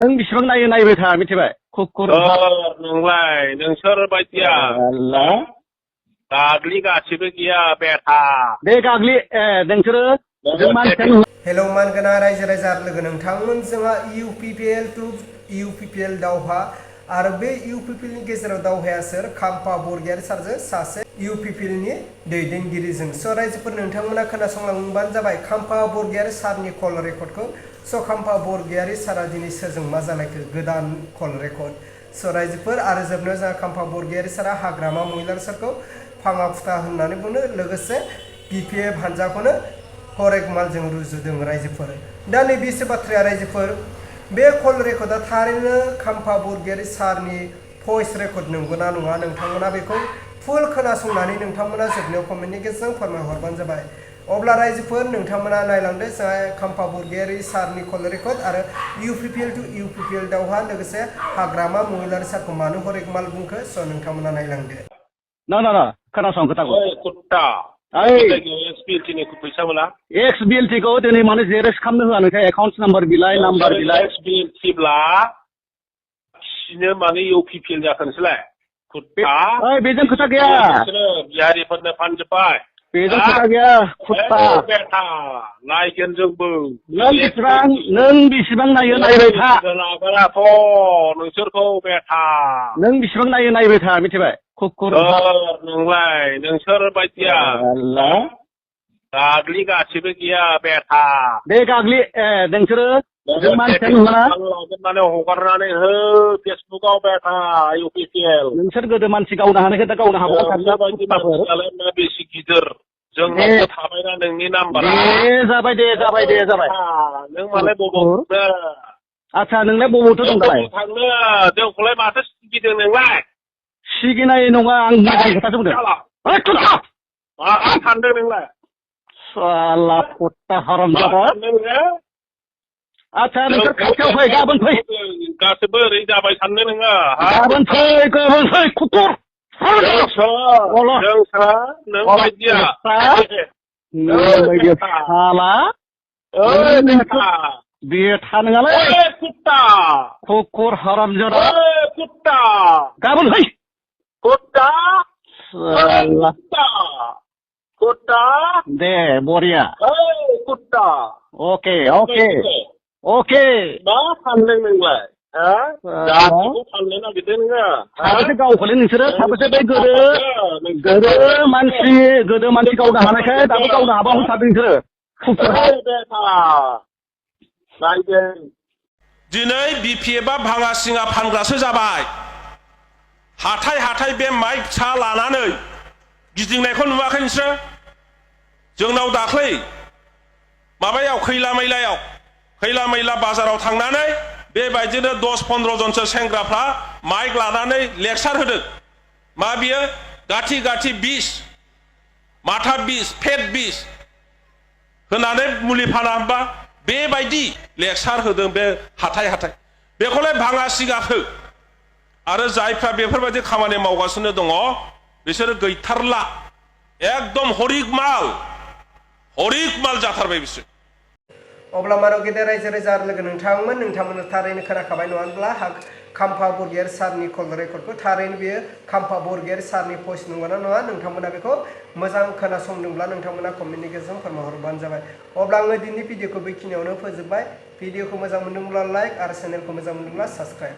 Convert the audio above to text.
नों बेसेबां नायो नायबाय था मिथिबाय कुकुर नोंलाय नोंसोर बायदिया गाग्लि गासिबो गैया बेथा बे गाग्लि नोंसोरो हेलौ मानगोनां रायजो राजा लोगो नोंथांमोन जोंहा UPPL टु UPPL दावहा आरो बे UPPL नि गेजेराव दावहाया सोर खाम्फा बरगयारि सारजों सासे UPPL नि दैदेनगिरिजों स' रायजोफोर नोंथांमोना खोनासंलांबानो जाबाय खाम्फा बरगयारि सारनि कल रेकर्डखौ स' खाम्फा बरगयारि सारा दिनै सोरजों मा जालायखो गोदान कल रेकर्ड स' रायजोफोर आरो जोबनायाव जोंहा खाम्फा बरगयारि सारा हाग्रामा महिलार सारखौ फाङा फुथा होननानै बुङो लोगोसे BPF हानजाखौनो हरेक मालजों रुजुदों रायजोफोर दा नैबेसो बाथ्राया रायजोफोर बे कल रेकर्डआ थारैनो खाम्फा बरगयारि सारनि भइस रेकर्ड नंगौना नङा नोंथांमोना बेखौ फुल खोनासंनानै नोंथांमोना जोबनायाव कमेन्टनि गेजेरजों फोरमायहरबानो जाबाय अब्ला रायजोफोर नोंथांमोना नायलांदो जोंहा खाम्फा बरगयारि सारनि कल रेकर्ड आरो UPPL टु UPPL दावहा लोगोसे हाग्रामा महिलारि सारखौ मानो हरेक माल बुंखो स' नोंथांमोना नायलांदो ना खोनासं खोथाखौ XBLT खौ दिनै मानो जेरेक्स खालामनो होआ नोंथां एकाउन्ट नाम्बार बिलाइ नाम्बार बिलाइ XBLT ब्ला फिनो माने UPPL जाखो नोंसोरलाय कुत्ता बेजों खोथा गैया बिहारिफोरनो फानजोब्बाय बेजों खोथा गैया कुत्ता बेटा नायगोन जोंबो नों बेसेबां नायो नायबाय था लागोनाथ' नोंसोरखौ बेटा नों बेसेबां नायो नायबाय था मिथिबाय कुकुर नोंलाय नोंसोर बायदिया गाग्लि गासिबो गैया बेटा बे गाग्लि नोंसोरो माने हगारनानै हो फेसबुकाव बेटा UPPL नोंसोर गोदो मानसि गावनो हानायखौ दा गावनो हाबाय बेसे गिदिर जोंनावबो थाबायना नोंनि नाम्बारा जाबाय नों मालाय बबाव आच्छा नोंलाय बबावथो दं दालाय थांनो जोंखौलाय माथो सिगिदों नोंलाय सिगिनाय नङा आं मोजां खोथासो बुंदों मा सानदों नोंलाय साला कुत्ता हरामजादा आच्छा नोंसोर खाथियाव फै गाबोन फै गासिबो ओरै जाबाय सानदों नोङो गाबोन फै कुकुर नों बायदिया साला बेथा नङालै कुत्ता कुकुर हरामजादा कुत्ता गाबोन फै कुत्ता कुत्ता दे बरिया कुत्ता अके मा फानदों नोंलाय गासिबो फाननो नागिरदों नोङो साबेसे गावखौलै नोंसोरो साबेसे बे गोदो मानसि गावनो हानायखाय दाबो गावनो हाबा होनथारदों नोंसोरो दिनै BPFआ भाङा सिङा फानग्रासो जाबाय हाथाय बे माइक सा लानानै गिदिंनायखौ नुवाखै नोंसोरो जोंनाव दाख्लै माबायाव खैला मैला बाजाराव थांनानै बेबायदिनो 10-15 जनसो सेंग्राफ्रा माइक लानानै लेक्सार होदों मा बियो गाथि बिस माथा बिस फेट बिस होनानै मुलि फाना होनबा बेबायदि लेक्सार होदों बे हाथाय बेखौलाय भाङा सिगाखो आरो जायफ्रा बेफोरबायदि खामानि मावगासिनो दङ बिसोरो गैथारला एकदम हरिक माल जाथारबाय बिसोर अब्ला मानो गेदेर रायजो राजा लोगो नोंथांमोना थारैनो खोनाखाबाय नङा होनब्ला खाम्फा बरगयारि सारनि कल रेकर्डखौ थारैनो बेयो खाम्फा बरगयारि सारनि भइस नंगौना नङा नोंथांमोना बेखौ मोजां खोनासंदोंब्ला नोंथांमोना कमेन्टनि गेजेरजों फोरमायहरबानो जाबाय अब्ला आङो दिनैनि भिडिअखौ बेखिनियावनो फोजोबबाय भिडिअखौ मोजां मोनदोंब्ला लाइक आरो चेनेलखौ मोजां मोनदोंब्ला साबस्क्राइब